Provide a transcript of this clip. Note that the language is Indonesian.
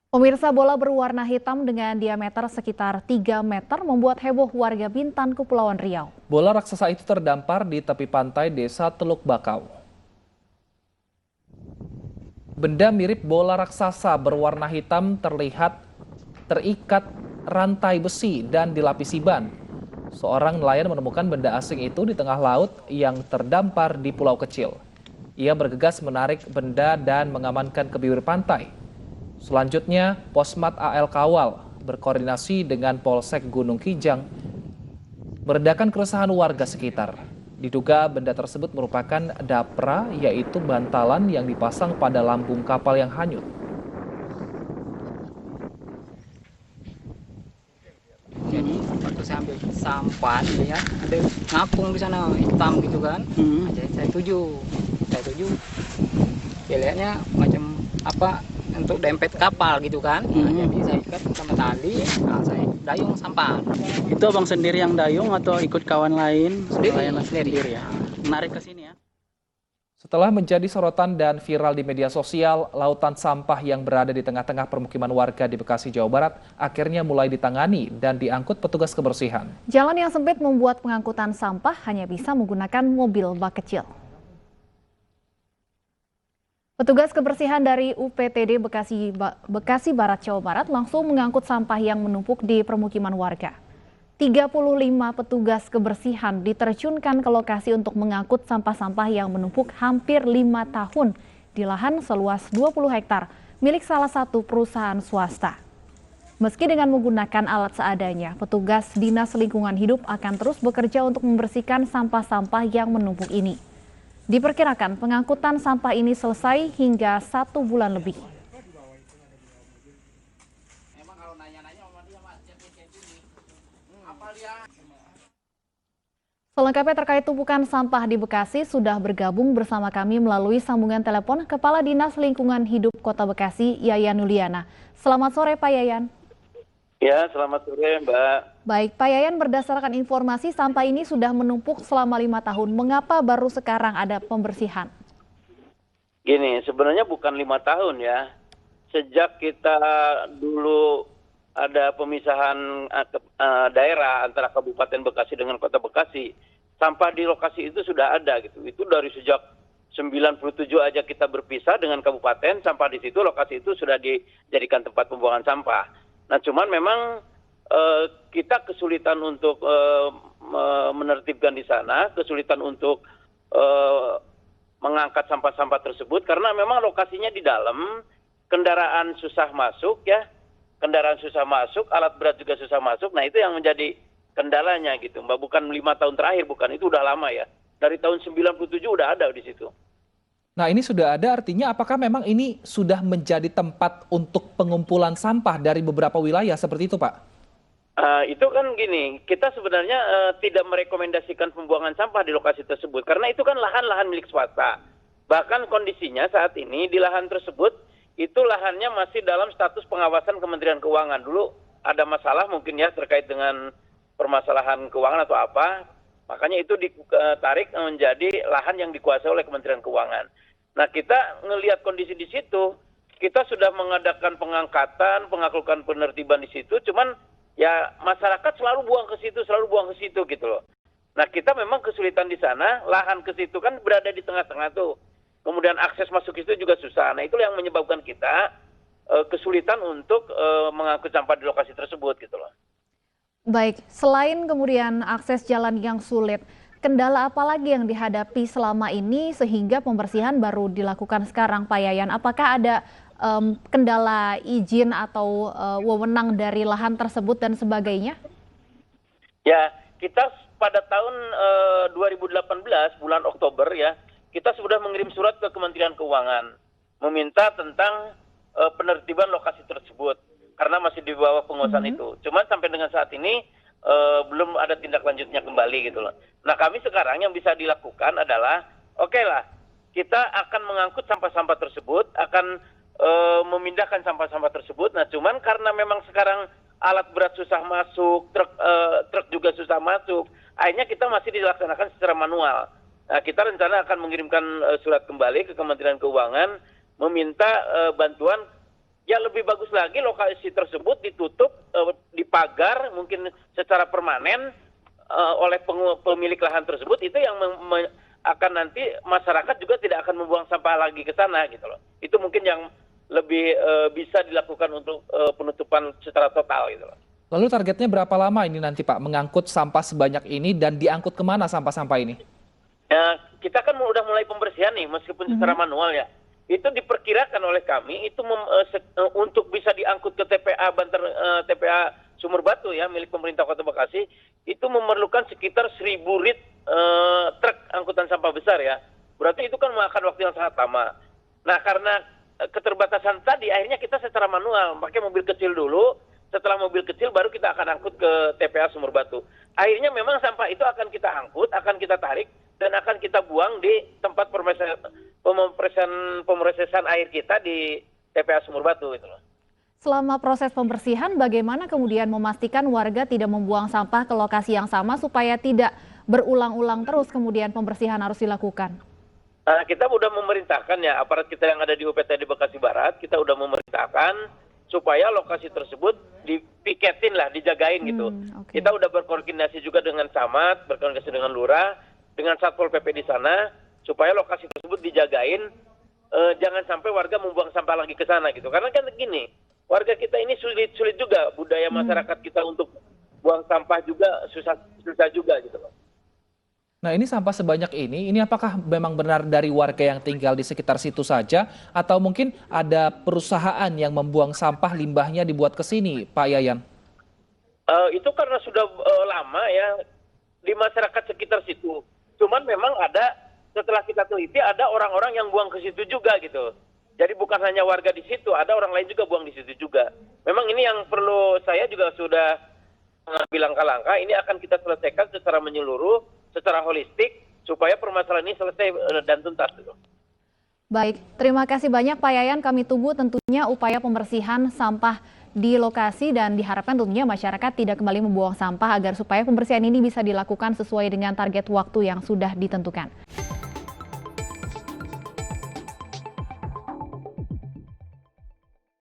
Pemirsa, bola berwarna hitam dengan diameter sekitar 3 meter membuat heboh warga Bintan, Kepulauan Riau. Bola raksasa itu terdampar di tepi pantai desa Teluk Bakau. Benda mirip bola raksasa berwarna hitam terlihat terikat rantai besi dan dilapisi ban. Seorang nelayan menemukan benda asing itu di tengah laut yang terdampar di pulau kecil. Ia bergegas menarik benda dan mengamankan ke bibir pantai. Selanjutnya, Posmat AL Kawal berkoordinasi dengan Polsek Gunung Kijang meredakan keresahan warga sekitar. Diduga benda tersebut merupakan dapra, yaitu bantalan yang dipasang pada lambung kapal yang hanyut. Jadi waktu saya ambil sampah ya ada ngapung di sana hitam gitu kan. Jadi saya tuju ya lihatnya macam apa untuk dempet kapal gitu kan. Jadi saya ikat sama tali, saya dayung sampah. Itu abang sendiri yang dayung atau ikut kawan lain? Sendiri Ya. Menarik ke sini ya. Setelah menjadi sorotan dan viral di media sosial, lautan sampah yang berada di tengah-tengah permukiman warga di Bekasi, Jawa Barat akhirnya mulai ditangani dan diangkut petugas kebersihan. Jalan yang sempit membuat pengangkutan sampah hanya bisa menggunakan mobil bak kecil. Petugas kebersihan dari UPTD Bekasi Barat, Jawa Barat langsung mengangkut sampah yang menumpuk di permukiman warga. 35 petugas kebersihan diterjunkan ke lokasi untuk mengangkut sampah-sampah yang menumpuk hampir 5 tahun di lahan seluas 20 hektar milik salah satu perusahaan swasta. Meski dengan menggunakan alat seadanya, petugas Dinas Lingkungan Hidup akan terus bekerja untuk membersihkan sampah-sampah yang menumpuk ini. Diperkirakan pengangkutan sampah ini selesai hingga 1 bulan lebih. Selengkapnya terkait tumpukan sampah di Bekasi sudah bergabung bersama kami melalui sambungan telepon Kepala Dinas Lingkungan Hidup Kota Bekasi, Yayan Yuliana. Selamat sore, Pak Yayan. Ya, selamat sore, Mbak. Baik, Pak Yayan, berdasarkan informasi sampah ini sudah menumpuk selama 5 tahun. Mengapa baru sekarang ada pembersihan? Gini, sebenarnya bukan 5 tahun ya. Sejak kita dulu ada pemisahan daerah antara Kabupaten Bekasi dengan Kota Bekasi, sampah di lokasi itu sudah ada gitu. Itu dari sejak 97 aja kita berpisah dengan kabupaten, sampah di situ, lokasi itu sudah dijadikan tempat pembuangan sampah. Nah, cuman memang kita kesulitan untuk menertibkan di sana, kesulitan untuk mengangkat sampah-sampah tersebut karena memang lokasinya di dalam, kendaraan susah masuk ya. Kendaraan susah masuk, alat berat juga susah masuk. Nah, itu yang menjadi kendalanya gitu, Mbak. Bukan 5 tahun terakhir, bukan, itu udah lama ya. Dari tahun 97 udah ada di situ. Nah, ini sudah ada, artinya apakah memang ini sudah menjadi tempat untuk pengumpulan sampah dari beberapa wilayah seperti itu, Pak? Itu kan gini, kita sebenarnya tidak merekomendasikan pembuangan sampah di lokasi tersebut karena itu kan lahan-lahan milik swasta. Bahkan kondisinya saat ini di lahan tersebut itu lahannya masih dalam status pengawasan Kementerian Keuangan. Dulu ada masalah mungkin ya terkait dengan permasalahan keuangan atau apa, makanya itu ditarik menjadi lahan yang dikuasai oleh Kementerian Keuangan. Nah, kita ngelihat kondisi di situ, kita sudah mengadakan pengangkatan, pengakukan penertiban di situ, cuman ya masyarakat selalu buang ke situ gitu loh. Nah, kita memang kesulitan di sana, lahan ke situ kan berada di tengah-tengah tuh. Kemudian akses masuk itu juga susah. Nah, itu yang menyebabkan kita kesulitan untuk mengangkut sampah di lokasi tersebut gitu loh. Baik, selain kemudian akses jalan yang sulit, kendala apa lagi yang dihadapi selama ini sehingga pembersihan baru dilakukan sekarang, Pak Yayan? Apakah ada kendala izin atau wewenang dari lahan tersebut dan sebagainya? Ya, kita pada tahun 2018 bulan Oktober ya, kita sudah mengirim surat ke Kementerian Keuangan meminta tentang penertiban lokasi tersebut karena masih di bawah penguasaan itu. Cuman sampai dengan saat ini belum ada tindak lanjutnya kembali gitu loh. Nah, kami sekarang yang bisa dilakukan adalah oke lah, kita akan mengangkut sampah-sampah tersebut, akan memindahkan sampah-sampah tersebut. Nah, cuman karena memang sekarang alat berat susah masuk, truk juga susah masuk, akhirnya kita masih dilaksanakan secara manual. Nah, kita rencana akan mengirimkan surat kembali ke Kementerian Keuangan meminta bantuan ya lebih bagus lagi lokasi tersebut ditutup, dipagar mungkin secara permanen oleh pemilik lahan tersebut. Itu yang akan nanti masyarakat juga tidak akan membuang sampah lagi ke sana gitu loh. Itu mungkin yang lebih bisa dilakukan untuk penutupan secara total gitu loh. Lalu targetnya berapa lama ini nanti Pak mengangkut sampah sebanyak ini dan diangkut kemana sampah-sampah ini? Ya, kita kan udah mulai pembersihan nih meskipun secara manual ya. Itu diperkirakan oleh kami itu untuk bisa diangkut ke TPA TPA Sumur Batu ya milik pemerintah Kota Bekasi itu memerlukan sekitar 1.000 rit truk angkutan sampah besar ya. Berarti itu kan memakan waktu yang sangat lama. Nah, karena keterbatasan tadi akhirnya kita secara manual pakai mobil kecil dulu. Setelah mobil kecil baru kita akan angkut ke TPA Sumur Batu. Akhirnya memang sampah itu akan kita angkut, akan kita tarik dan akan kita buang di tempat pemrosesan air kita di TPA Sumur Batu itu loh. Selama proses pembersihan, bagaimana kemudian memastikan warga tidak membuang sampah ke lokasi yang sama supaya tidak berulang-ulang terus kemudian pembersihan harus dilakukan? Nah, kita sudah memerintahkan ya, aparat kita yang ada di UPTD Bekasi Barat, kita sudah memerintahkan supaya lokasi tersebut dipiketin lah, dijagain gitu. Okay. Kita udah berkoordinasi juga dengan camat, berkoordinasi dengan lurah, dengan Satpol PP di sana, supaya lokasi tersebut dijagain, jangan sampai warga membuang sampah lagi ke sana gitu. Karena kan gini, warga kita ini sulit juga, budaya masyarakat kita untuk buang sampah juga susah juga gitu loh. Nah, ini sampah sebanyak ini apakah memang benar dari warga yang tinggal di sekitar situ saja atau mungkin ada perusahaan yang membuang sampah limbahnya dibuat ke sini, Pak Yayan? Itu karena sudah lama ya di masyarakat sekitar situ. Cuman memang ada, setelah kita teliti ada orang-orang yang buang ke situ juga gitu. Jadi bukan hanya warga di situ, ada orang lain juga buang di situ juga. Memang ini yang perlu saya juga sudah mengambil langkah-langkah, ini akan kita selesaikan secara menyeluruh, secara holistik supaya permasalahan ini selesai dan tuntas. Baik, terima kasih banyak Pak Yayan. Kami tunggu tentunya upaya pembersihan sampah di lokasi dan diharapkan tentunya masyarakat tidak kembali membuang sampah agar supaya pembersihan ini bisa dilakukan sesuai dengan target waktu yang sudah ditentukan.